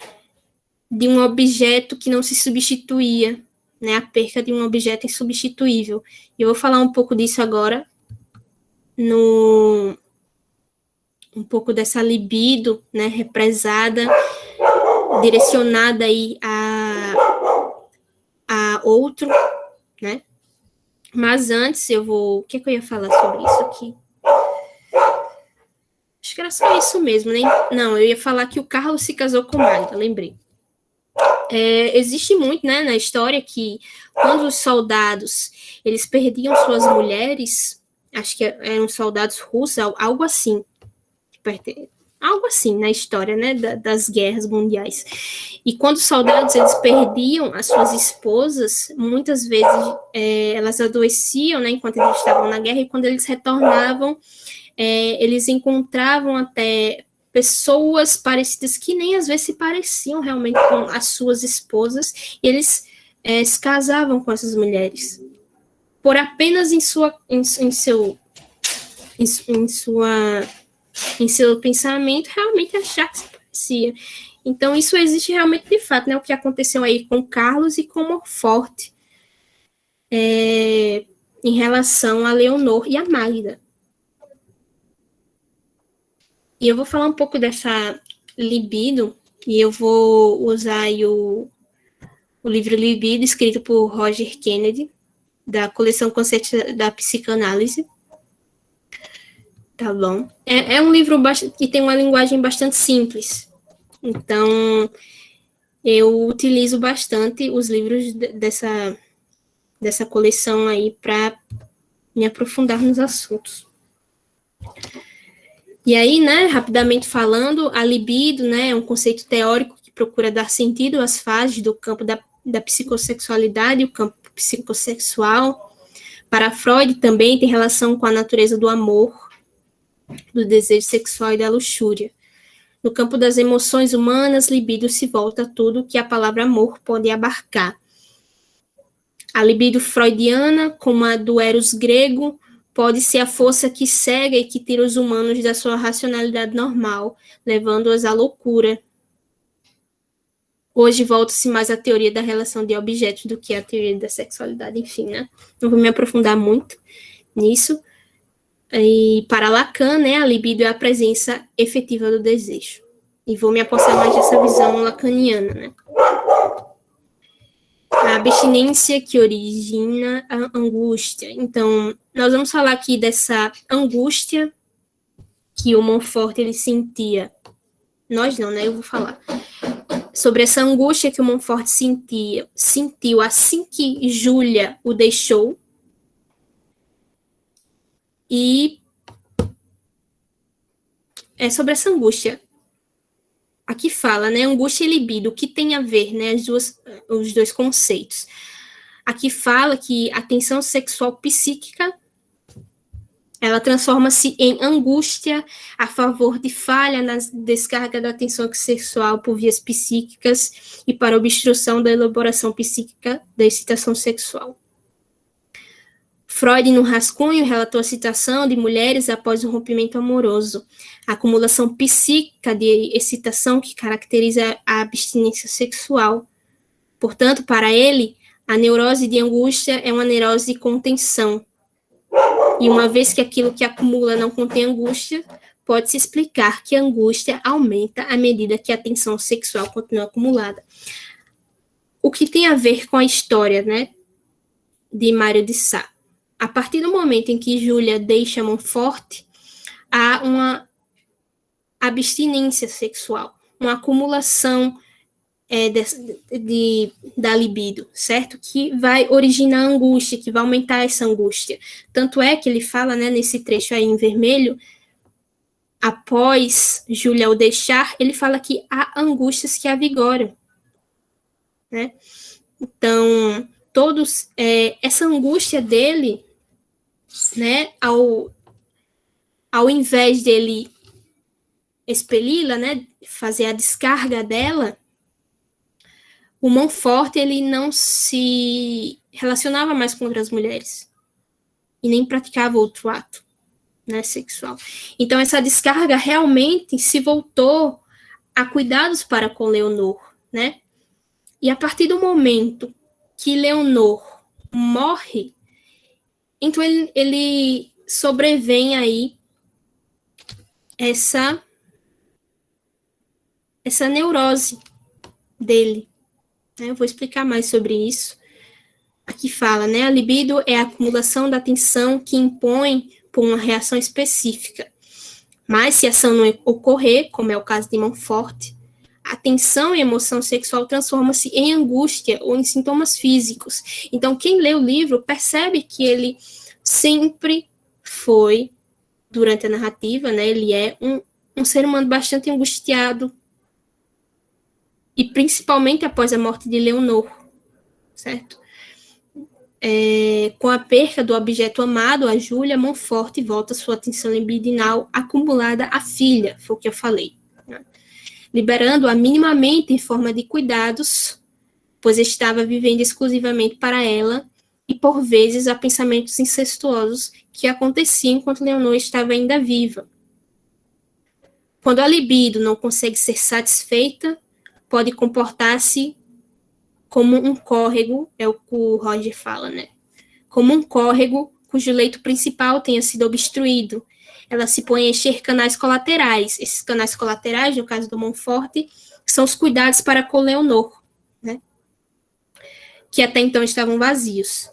[SPEAKER 1] de um objeto que não se substituía, né, a perca de um objeto insubstituível. E eu vou falar um pouco disso agora, um pouco dessa libido, né, represada, direcionada aí a outro, né? Mas antes o que eu ia falar sobre isso aqui? Acho que era só isso mesmo, né? Não, eu ia falar que o Carlos se casou com Magda, lembrei. Existe muito, né, na história que quando os soldados eles perdiam suas mulheres, acho que eram soldados russos, algo assim, na história, né, das guerras mundiais. E quando os soldados eles perdiam as suas esposas, muitas vezes elas adoeciam, né, enquanto eles estavam na guerra, e quando eles retornavam, eles encontravam até pessoas parecidas que nem às vezes se pareciam realmente com as suas esposas, e eles se casavam com essas mulheres por apenas em seu pensamento realmente achar que se parecia. Então isso existe realmente de fato, né? O que aconteceu aí com Carlos e com Montfort em relação a Leonor e a Magda. E eu vou falar um pouco dessa libido, e eu vou usar aí o livro Libido, escrito por Roger Kennedy, da coleção Conceitos da Psicanálise. Tá bom? É um livro que tem uma linguagem bastante simples. Então, eu utilizo bastante os livros dessa coleção aí para me aprofundar nos assuntos. E aí, né, rapidamente falando, a libido, né, é um conceito teórico que procura dar sentido às fases do campo da psicossexualidade, o campo psicossexual. Para Freud também tem relação com a natureza do amor, do desejo sexual e da luxúria. No campo das emoções humanas, libido se volta a tudo que a palavra amor pode abarcar. A libido freudiana, como a do Eros grego, pode ser a força que cega e que tira os humanos da sua racionalidade normal, levando-os à loucura. Hoje volta-se mais à teoria da relação de objetos do que à teoria da sexualidade, enfim, né? Não vou me aprofundar muito nisso. E para Lacan, né, a libido é a presença efetiva do desejo. E vou me apossar mais dessa visão lacaniana, né? A abstinência que origina a angústia. Então, nós vamos falar aqui dessa angústia que o Montfort ele sentia. Nós não, né? Eu vou falar. Sobre essa angústia que o Montfort sentiu assim que Júlia o deixou. E é sobre essa angústia. Aqui fala, né? Angústia e libido, o que tem a ver, né? Os dois conceitos. Aqui fala que a tensão sexual psíquica ela transforma-se em angústia a favor de falha na descarga da tensão sexual por vias psíquicas e para obstrução da elaboração psíquica da excitação sexual. Freud, no rascunho, relatou a citação de mulheres após um rompimento amoroso, a acumulação psíquica de excitação que caracteriza a abstinência sexual. Portanto, para ele, a neurose de angústia é uma neurose de contenção. E uma vez que aquilo que acumula não contém angústia, pode-se explicar que a angústia aumenta à medida que a tensão sexual continua acumulada. O que tem a ver com a história, né, de Mário de Sá? A partir do momento em que Júlia deixa Montfort, há uma abstinência sexual, uma acumulação da libido, certo? Que vai originar angústia, que vai aumentar essa angústia. Tanto é que ele fala, né, nesse trecho aí em vermelho, após Júlia o deixar, ele fala que há angústias que a vigoram, né? Então, essa angústia dele, né, ao invés dele expeli-la, né, fazer a descarga dela, o Montfort ele não se relacionava mais com outras mulheres e nem praticava outro ato, né, sexual. Então essa descarga realmente se voltou a cuidados para com Leonor, né? E a partir do momento que Leonor morre, então ele sobrevém aí essa neurose dele. Eu vou explicar mais sobre isso. Aqui fala, né? A libido é a acumulação da tensão que impõe por uma reação específica. Mas se a ação não ocorrer, como é o caso de Montfort, a tensão e a emoção sexual transforma-se em angústia ou em sintomas físicos. Então, quem lê o livro percebe que ele sempre foi, durante a narrativa, né? Ele é um ser humano bastante angustiado, e principalmente após a morte de Leonor, certo? Com a perca do objeto amado, a Júlia, Montfort volta sua atenção libidinal acumulada à filha, foi o que eu falei, né? Liberando-a minimamente em forma de cuidados, pois estava vivendo exclusivamente para ela, e por vezes a pensamentos incestuosos que aconteciam enquanto Leonor estava ainda viva. Quando a libido não consegue ser satisfeita, pode comportar-se como um córrego, é o que o Roger fala, né? Como um córrego cujo leito principal tenha sido obstruído. Ela se põe a encher canais colaterais. Esses canais colaterais, no caso do Montfort, são os cuidados para com Leonor, né? Que até então estavam vazios.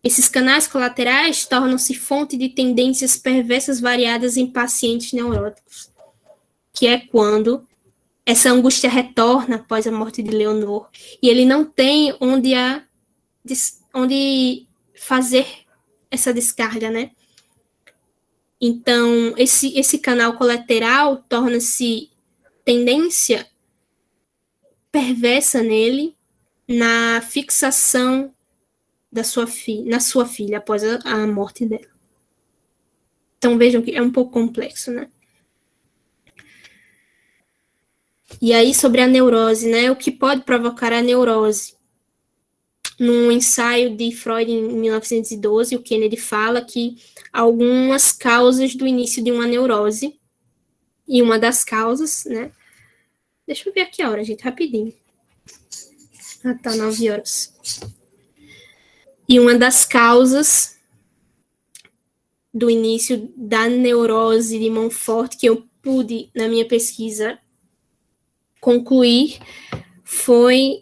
[SPEAKER 1] Esses canais colaterais tornam-se fonte de tendências perversas variadas em pacientes neuróticos, que é quando essa angústia retorna após a morte de Leonor e ele não tem onde fazer essa descarga, né? Então, esse canal colateral torna-se tendência perversa nele na fixação na sua filha após a morte dela. Então, vejam que é um pouco complexo, né? E aí, sobre a neurose, né? O que pode provocar a neurose? Num ensaio de Freud em 1912, o Kennedy fala que algumas causas do início de uma neurose, e uma das causas, né? Deixa eu ver aqui a hora, gente, rapidinho. Ah, tá, 9 horas. E uma das causas do início da neurose de Montfort, que eu pude, na minha pesquisa, concluir, foi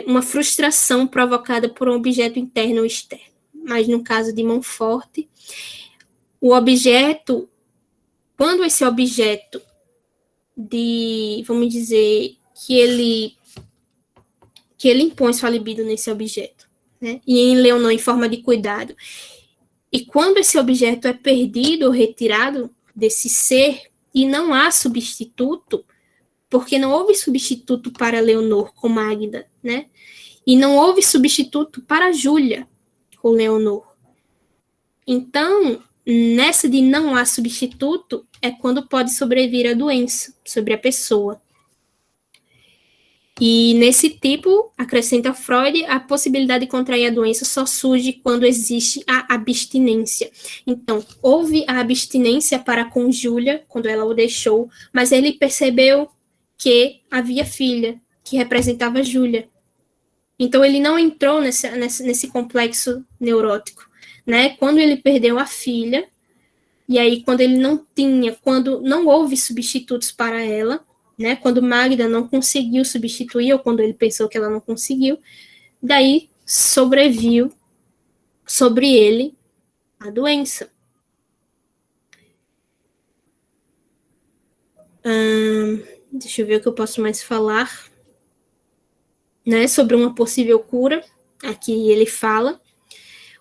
[SPEAKER 1] uma frustração provocada por um objeto interno ou externo. Mas no caso de Montfort, o objeto, quando esse objeto vamos dizer, que ele impõe sua libido nesse objeto, né? E em Leonor em forma de cuidado. E quando esse objeto é perdido ou retirado desse ser e não há substituto, porque não houve substituto para Leonor com Magda, né? E não houve substituto para Júlia com Leonor. Então, nessa de não há substituto, é quando pode sobrevir a doença sobre a pessoa. E nesse tipo, acrescenta Freud, a possibilidade de contrair a doença só surge quando existe a abstinência. Então, houve a abstinência para com Júlia, quando ela o deixou, mas ele percebeu que havia filha, que representava Júlia. Então, ele não entrou nesse complexo neurótico, né? Quando ele perdeu a filha, e aí quando não houve substitutos para ela, né? Quando Magda não conseguiu substituir, ou quando ele pensou que ela não conseguiu, daí sobreviu sobre ele a doença. Deixa eu ver o que eu posso mais falar. Né, sobre uma possível cura. Aqui ele fala: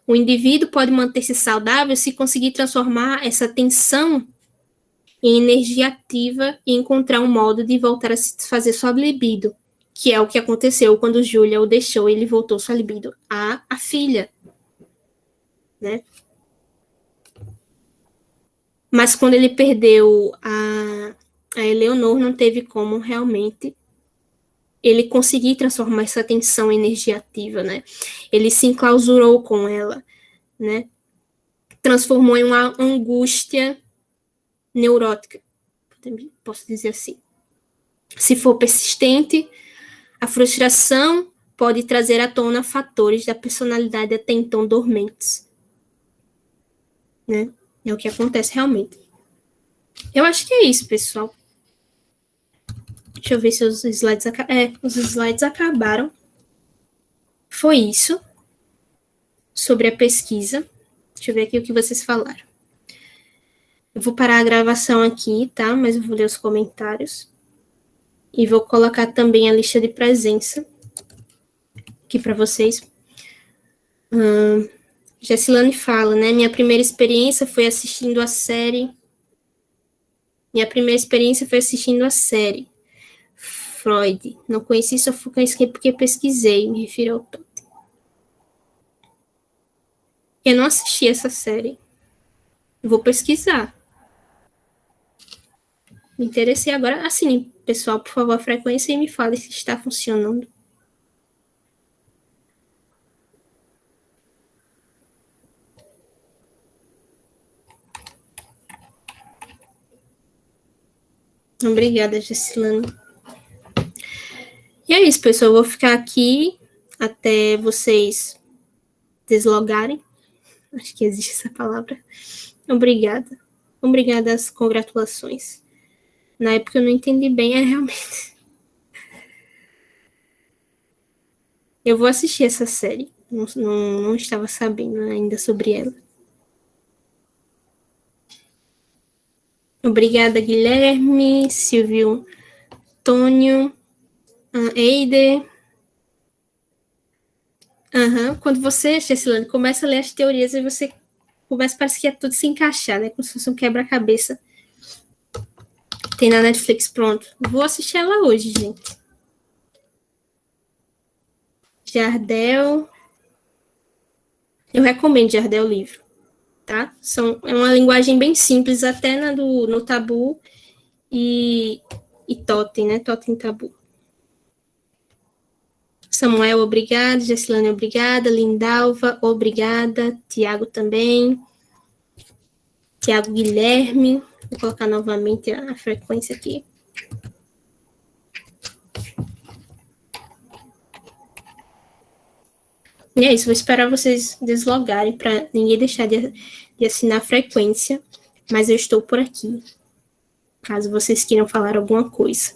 [SPEAKER 1] o indivíduo pode manter-se saudável se conseguir transformar essa tensão em energia ativa e encontrar um modo de voltar a satisfazer sua libido, que é o que aconteceu quando Júlia o deixou e ele voltou sua libido à filha, né? Mas quando ele perdeu a Eleonor, não teve como realmente ele conseguir transformar essa tensão em energia ativa, né? Ele se enclausurou com ela, né? Transformou em uma angústia neurótica, posso dizer assim. Se for persistente, a frustração pode trazer à tona fatores da personalidade até então dormentes, né? É o que acontece realmente. Eu acho que é isso, pessoal. Deixa eu ver se os slides os slides acabaram. Foi isso sobre a pesquisa. Deixa eu ver aqui o que vocês falaram. Eu vou parar a gravação aqui, tá? Mas eu vou ler os comentários. E vou colocar também a lista de presença aqui para vocês. Gessilane fala, né? Minha primeira experiência foi assistindo a série. Freud. Não conheci Sofocles porque pesquisei, me refiro ao Totem. Eu não assisti essa série. Vou pesquisar. Me interessei agora. Assine, pessoal, por favor, a frequência e me fale se está funcionando. Obrigada, Gessilane. E é isso, pessoal. Eu vou ficar aqui até vocês deslogarem. Acho que existe essa palavra. Obrigada. Obrigada às congratulações. Na época eu não entendi bem, realmente. Eu vou assistir essa série. Não estava sabendo ainda sobre ela. Obrigada, Guilherme, Silvio, Tônio, Eider. Quando você, Chessilane, começa a ler as teorias e você começa, parece que é tudo se encaixar, né? Como se fosse um quebra-cabeça. Tem na Netflix, pronto. Vou assistir ela hoje, gente. Jardel. Eu recomendo Jardel o livro, tá? É uma linguagem bem simples, até no Tabu e Totem, né? Totem Tabu. Samuel, obrigada. Gessilane, obrigada. Lindalva, obrigada. Tiago também. Tiago Guilherme. Vou colocar novamente a frequência aqui. E é isso, vou esperar vocês deslogarem para ninguém deixar de assinar a frequência, mas eu estou por aqui, caso vocês queiram falar alguma coisa.